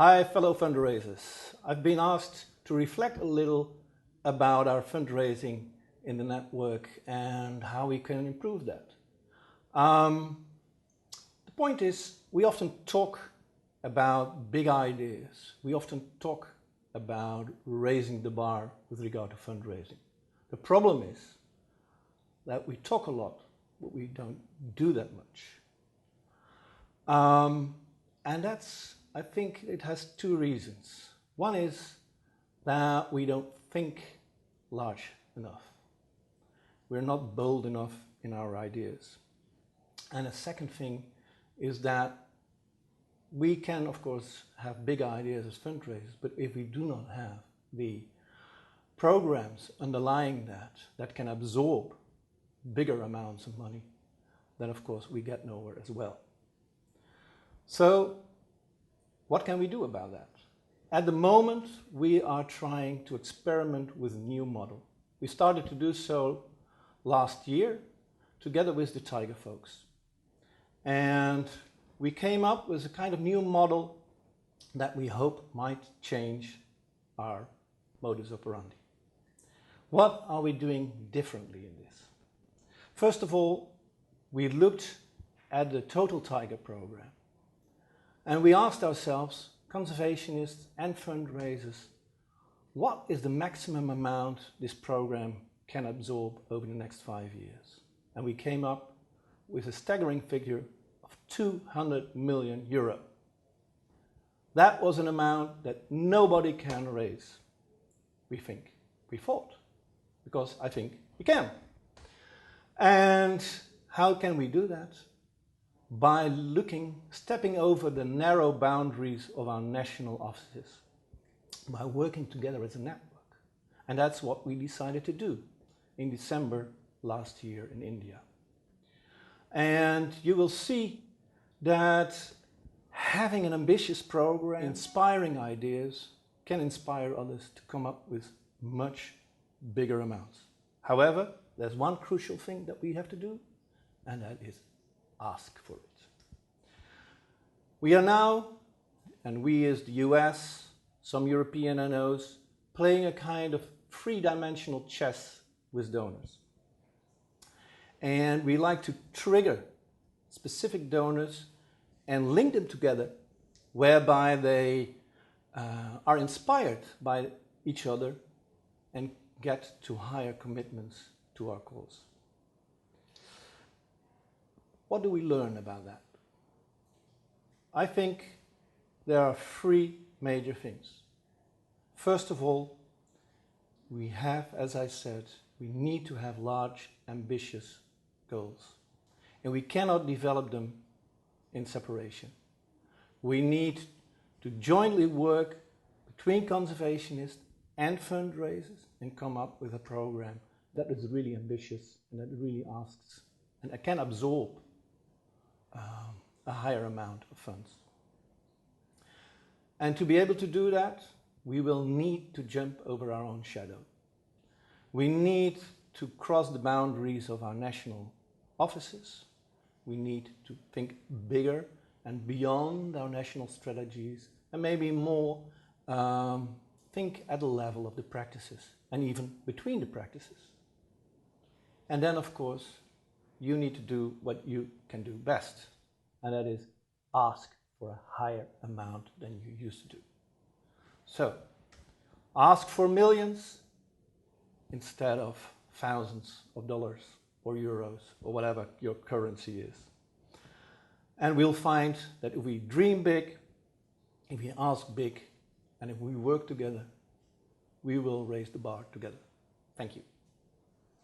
Hi fellow fundraisers. I've been asked to reflect a little about our fundraising in the network and how we can improve that. The point is, we often talk about big ideas. We often talk about raising the bar with regard to fundraising. The problem is that we talk a lot, but we don't do that much. And I think it has two reasons. One is that we don't think large enough. We're not bold enough in our ideas. And a second thing is that we can, of course, have big ideas as fundraisers, but if we do not have the programs underlying that can absorb bigger amounts of money, then of course we get nowhere as well. So what can we do about that? At the moment, we are trying to experiment with a new model. We started to do so last year together with the Tiger folks. And we came up with a kind of new model that we hope might change our modus operandi. What are we doing differently in this? First of all, we looked at the Total Tiger program. And we asked ourselves, conservationists and fundraisers, what is the maximum amount this program can absorb over the next 5 years? And we came up with a staggering figure of 200 million euro. That was an amount that nobody can raise, we thought, because I think we can. And how can we do that? By stepping over the narrow boundaries of our national offices, by working together as a network. And that's what we decided to do in December last year in India. And you will see that having an ambitious program, inspiring ideas, can inspire others to come up with much bigger amounts. However, there's one crucial thing that we have to do, and that is ask for it. We are now, and we as the US, some European NOs, playing a kind of three-dimensional chess with donors. And we like to trigger specific donors and link them together, whereby they are inspired by each other and get to higher commitments to our cause. What do we learn about that? I think there are three major things. First of all, we have, as I said, we need to have large, ambitious goals. And we cannot develop them in separation. We need to jointly work between conservationists and fundraisers and come up with a program that is really ambitious and that really asks and can absorb a higher amount of funds. And to be able to do that, we will need to jump over our own shadow. We need to cross the boundaries of our national offices. We need to think bigger and beyond our national strategies, and maybe more think at the level of the practices and even between the practices. And then, of course, you need to do what you can do best, and that is ask for a higher amount than you used to do. So, ask for millions instead of thousands of dollars or euros or whatever your currency is. And we'll find that if we dream big, if we ask big, and if we work together, we will raise the bar together. Thank you.